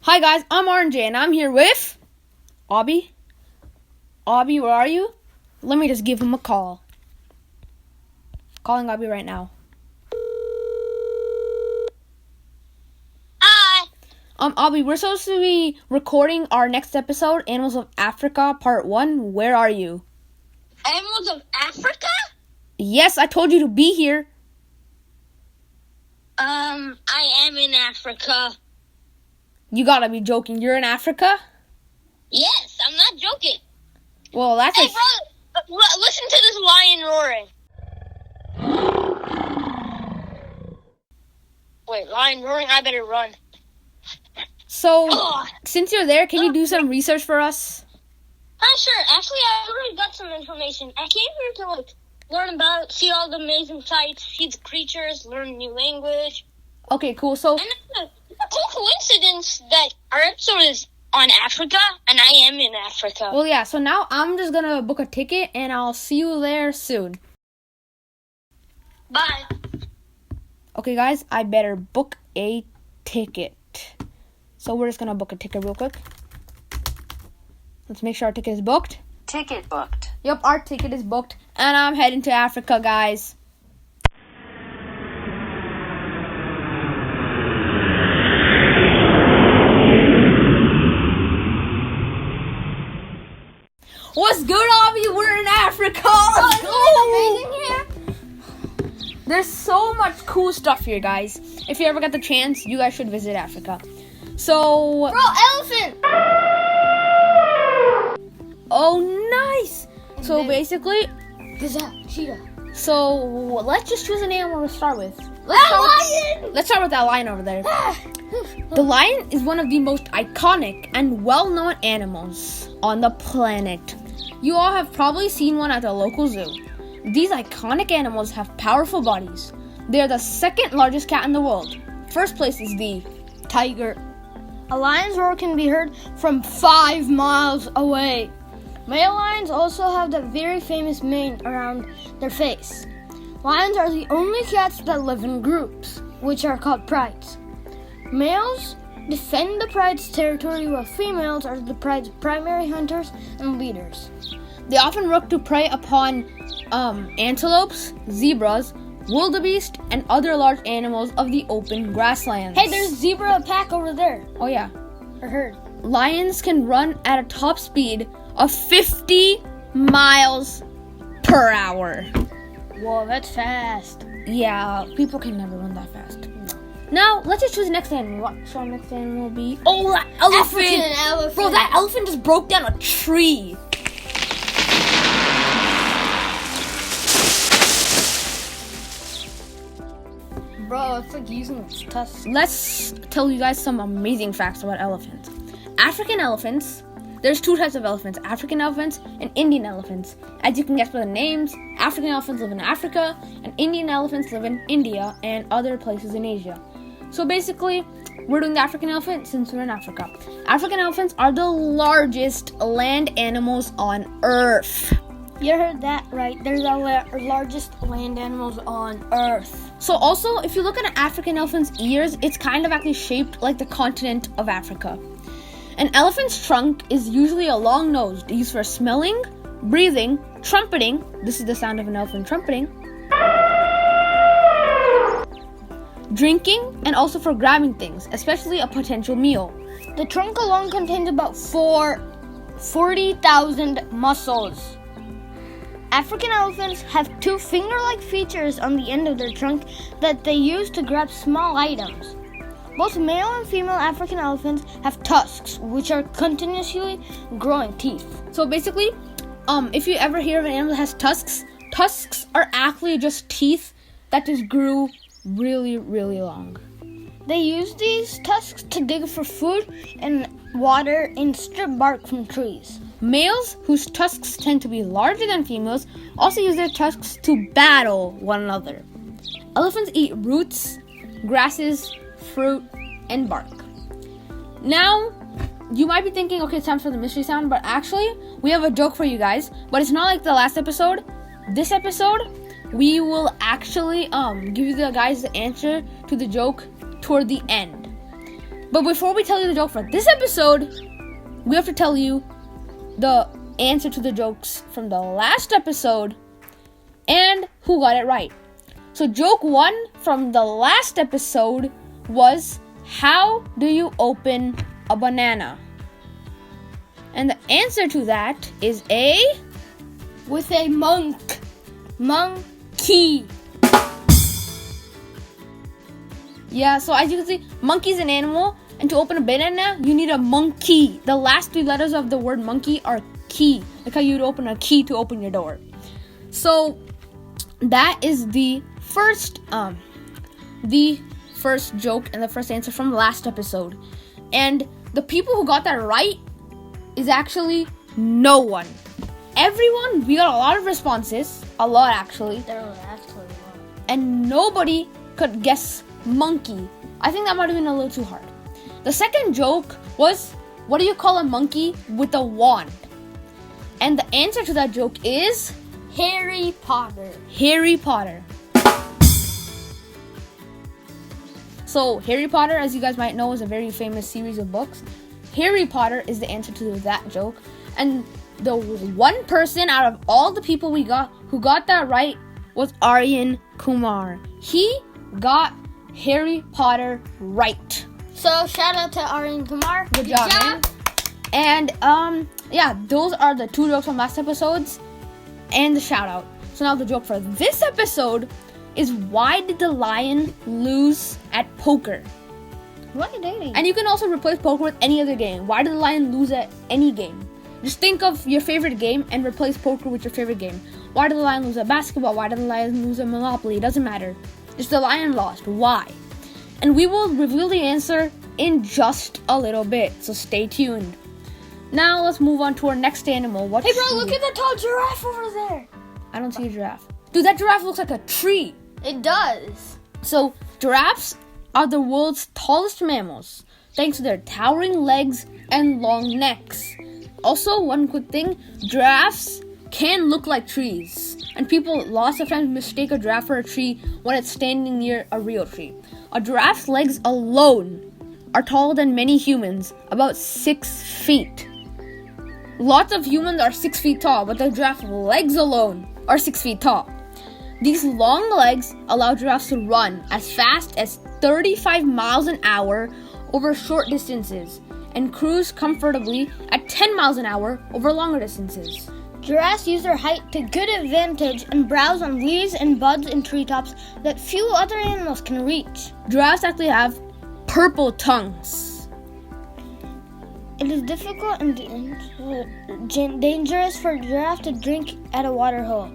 Hi guys, I'm RJ and I'm here with Abby. Abby, where are you? Let me just give him a call. Calling Abby right now. Hi. Abby, we're supposed to be recording our next episode, Animals of Africa, Part 1. Where are you? Animals of Africa? Yes, I told you to be here. I am in Africa. You gotta be joking. You're in Africa? Yes, I'm not joking. Well, that's Hey, bro, listen to this lion roaring. Wait, lion roaring? I better run. So, since you're there, can you do some research for us? Sure. Actually, I already got some information. I came here to, learn about, see all the amazing sights, see the creatures, learn a new language. Okay, cool. So, And it's a cool coincidence that our episode is on Africa, and I am in Africa. well, yeah. So now I'm just gonna book a ticket, and I'll see you there soon. Bye. Okay, guys, I better book a ticket. So we're just gonna book a ticket real quick. Let's make sure our ticket is booked. Ticket booked. Yep, our ticket is booked, and I'm heading to Africa, guys. What's good, Abby? We're in Africa. Let's go. There's so much cool stuff here, guys. If you ever get the chance, you guys should visit Africa. So, Elephant! oh, nice. So basically, Gazelle, cheetah. so let's just choose an animal to start with. Lion! Let's start with that lion over there. The lion is one of the most iconic and well-known animals on the planet. You all have probably seen one at the local zoo. These iconic animals have powerful bodies. They are the second largest cat in the world. First place is the tiger. A lion's roar can be heard from 5 miles away. Male lions also have that very famous mane around their face. Lions are the only cats that live in groups, which are called prides. Males defend the pride's territory while females are the pride's primary hunters and leaders. They often look to prey upon antelopes, zebras, wildebeest, and other large animals of the open grasslands. Hey, there's a zebra pack over there. Oh yeah. I heard. Lions can run at a top speed of 50 miles per hour. Whoa, that's fast. Yeah, people can never run that fast. Now, let's just choose the next animal. What should our next animal be? Oh, that elephant! African elephant. Bro, that elephant just broke down a tree. Bro, it's like using its tusks. Let's tell you guys some amazing facts about elephants. African elephants, there's two types of elephants, African elephants and Indian elephants. As you can guess by the names, African elephants live in Africa and Indian elephants live in India and other places in Asia. So basically, we're doing the African elephant since we're in Africa. African elephants are the largest land animals on Earth. You heard that right. They're the largest land animals on Earth. So also, if you look at an African elephant's ears, it's kind of actually shaped like the continent of Africa. An elephant's trunk is usually a long nose used for smelling, breathing, trumpeting. This is the sound of an elephant trumpeting. Drinking, and also for grabbing things, especially a potential meal. The trunk alone contains about 40,000 muscles. African elephants have 2 finger-like features on the end of their trunk that they use to grab small items. Both male and female African elephants have tusks, which are continuously growing teeth. So basically, if you ever hear of an animal that has tusks, tusks are actually just teeth that just grew really, really long. They use these tusks to dig for food and water and strip bark from trees. Males, whose tusks tend to be larger than females, also use their tusks to battle one another. Elephants eat roots, grasses, fruit, and bark. Now, you might be thinking, okay, it's time for the mystery sound, but actually, we have a joke for you guys, but it's not like the last episode. This episode, we will actually give you the guys the answer to the joke toward the end. But before we tell you the joke for this episode, we have to tell you the answer to the jokes from the last episode and who got it right. So joke 1 from the last episode was, how do you open a banana? And the answer to that is A. With a monkey. Yeah, so as you can see, monkey's an animal, and to open a banana, you need a monkey. The last 3 letters of the word monkey are key, like how you'd open a key to open your door. So that is the first joke and the first answer from last episode. And the people who got that right is actually no one. Everyone, we got a lot of responses, a lot actually, There were actually a lot. and nobody could guess monkey. I think that might have been a little too hard. The second joke was, what do you call a monkey with a wand? And the answer to that joke is Harry Potter. Harry Potter. So Harry Potter, as you guys might know, is a very famous series of books. Harry Potter is the answer to that joke. And the one person out of all the people who got that right was Aryan Kumar. He got Harry Potter right. So shout out to Aryan Kumar. Good job, man. And yeah, those are the 2 jokes from last episodes and the shout out. So now the joke for this episode is, why did the lion lose at poker? What a dating. And you can also replace poker with any other game. Why did the lion lose at any game? Just think of your favorite game and replace poker with your favorite game. Why did the lion lose at basketball? Why did the lion lose at Monopoly? It doesn't matter. Just the lion lost. Why? And we will reveal the answer in just a little bit, so stay tuned. Now let's move on to our next animal. Hey bro, look at the tall giraffe over there. I don't see a giraffe. Dude, that giraffe looks like a tree. It does. So, giraffes are the world's tallest mammals, thanks to their towering legs and long necks. Also, one quick thing, giraffes can look like trees, and people lots of times mistake a giraffe for a tree when it's standing near a real tree. A giraffe's legs alone are taller than many humans, about 6 feet. Lots of humans are 6 feet tall, but the giraffe's legs alone are 6 feet tall. These long legs allow giraffes to run as fast as 35 miles an hour over short distances and cruise comfortably at 10 miles an hour over longer distances. Giraffes use their height to good advantage and browse on leaves and buds in treetops that few other animals can reach. Giraffes actually have purple tongues. It is difficult and dangerous for a giraffe to drink at a water hole.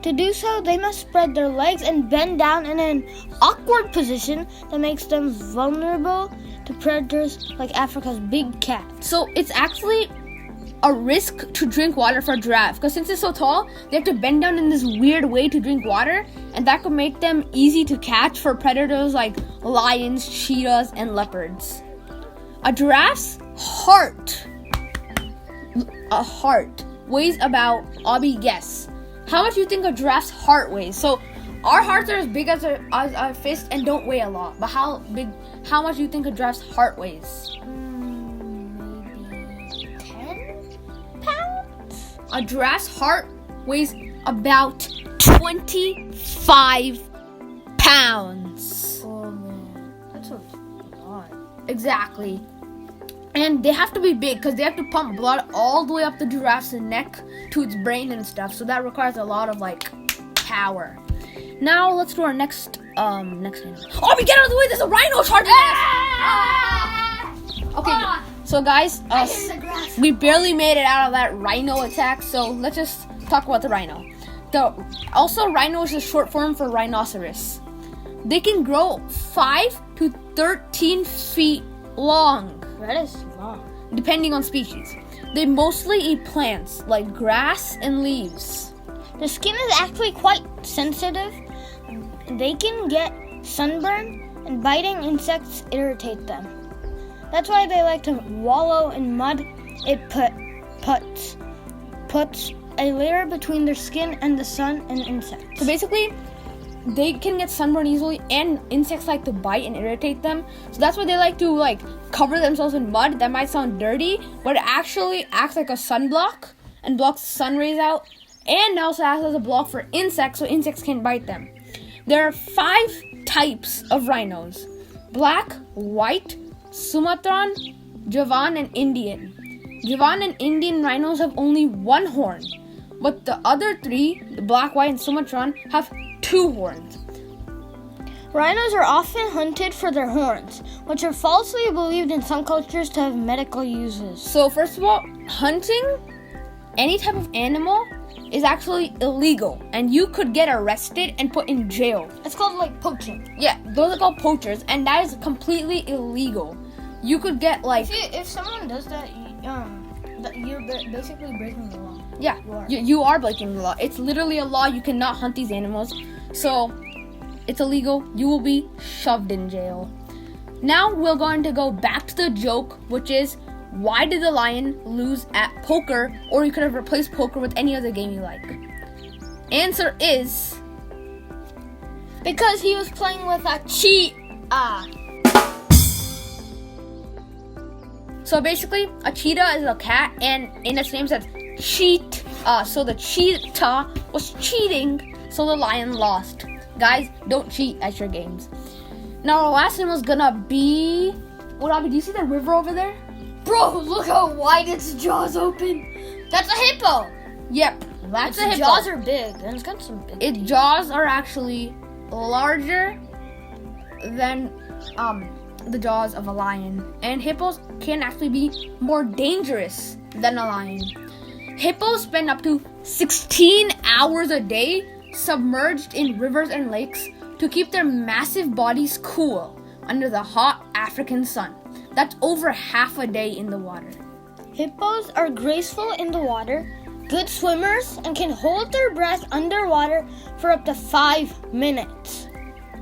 To do so, they must spread their legs and bend down in an awkward position that makes them vulnerable to predators like Africa's big cat. So it's actually a risk to drink water for a giraffe, because since it's so tall, they have to bend down in this weird way to drink water, and that could make them easy to catch for predators like lions, cheetahs, and leopards. A giraffe's heart weighs about, I'll be guess. How much do you think a giraffe's heart weighs? So our hearts are as big as our fist and don't weigh a lot. But how much do you think a giraffe's heart weighs? Maybe 10 pounds? A giraffe's heart weighs about 25 pounds. Oh man, that's a lot. Exactly. And they have to be big because they have to pump blood all the way up the giraffe's neck to its brain and stuff. So that requires a lot of power. Now let's do our next animal. Oh, we get out of the way! There's a rhino charging us! Okay, so guys, we barely made it out of that rhino attack. So let's just talk about the rhino. Rhino is a short form for rhinoceros. They can grow 5 to 13 feet long. That is long. Depending on species. They mostly eat plants like grass and leaves. The skin is actually quite sensitive. They can get sunburn, and biting insects irritate them. That's why they like to wallow in mud. It puts a layer between their skin and the sun and insects. So basically, they can get sunburned easily, and insects like to bite and irritate them. So that's why they like to like cover themselves in mud. That might sound dirty, but it actually acts like a sunblock and blocks sun rays out, and also acts as a block for insects so insects can't bite them. There are 5 types of rhinos: black, white, Sumatran, Javan, and Indian. Javan and Indian rhinos have only 1 horn, but the other 3, the black, white, and Sumatran, have 2 horns. Rhinos are often hunted for their horns, which are falsely believed in some cultures to have medical uses. So first of all, hunting any type of animal is actually illegal, and you could get arrested and put in jail. It's called like poaching. Yeah, those are called poachers, and that is completely illegal. You could get like If someone does that, you're basically breaking the law. yeah, you are breaking the law. It's literally a law. You cannot hunt these animals, so it's illegal. You will be shoved in jail. Now we're going to go back to the joke, which is, why did the lion lose at poker? Or you could have replaced poker with any other game you like. Answer is Because he was playing with a cheetah. So basically, a cheetah is a cat, and in its name says cheat. So the cheetah was cheating, so the lion lost. Guys, don't cheat at your games. Now our last one was gonna be, do you see the river over there? Bro, look how wide its jaws open. That's a hippo. Yep, that's a Its hippo. jaws are big, and it's got some big. Its jaws are actually larger than the jaws of a lion, and hippos can actually be more dangerous than a lion. Hippos spend up to 16 hours a day submerged in rivers and lakes to keep their massive bodies cool under the hot African sun. That's over half a day in the water. Hippos are graceful in the water, good swimmers, and can hold their breath underwater for up to 5 minutes.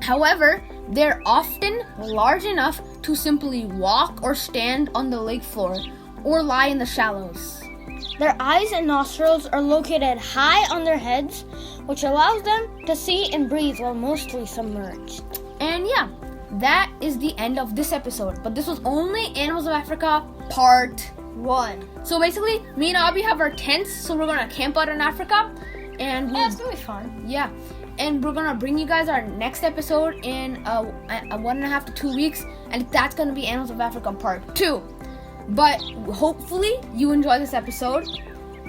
However, they're often large enough to simply walk or stand on the lake floor or lie in the shallows. Their eyes and nostrils are located high on their heads, which allows them to see and breathe while mostly submerged. And yeah, that is the end of this episode. But this was only Animals of Africa Part 1. So basically, me and Abby have our tents, so we're gonna camp out in Africa, and Yeah, it's gonna be fun. yeah, and we're gonna bring you guys our next episode in 1.5 to 2 weeks, and that's gonna be Animals of Africa Part 2. But hopefully you enjoy this episode,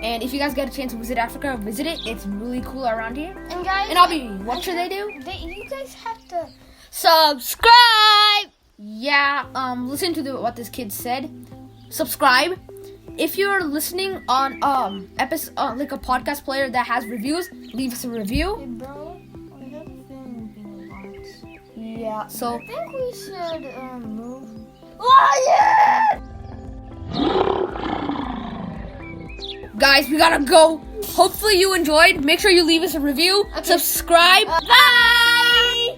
and if you guys get a chance to visit Africa, visit it. It's really cool around here. And guys, And Abby, what should they do? you guys have to subscribe. Yeah, listen to what this kid said. Subscribe. If you're listening on episode like a podcast player that has reviews, leave us a review. Hey bro, I have been moving lots. Yeah. So I think we should move. Lion! Guys, we gotta go. Hopefully you enjoyed. Make sure you leave us a review. Okay. Subscribe. Bye!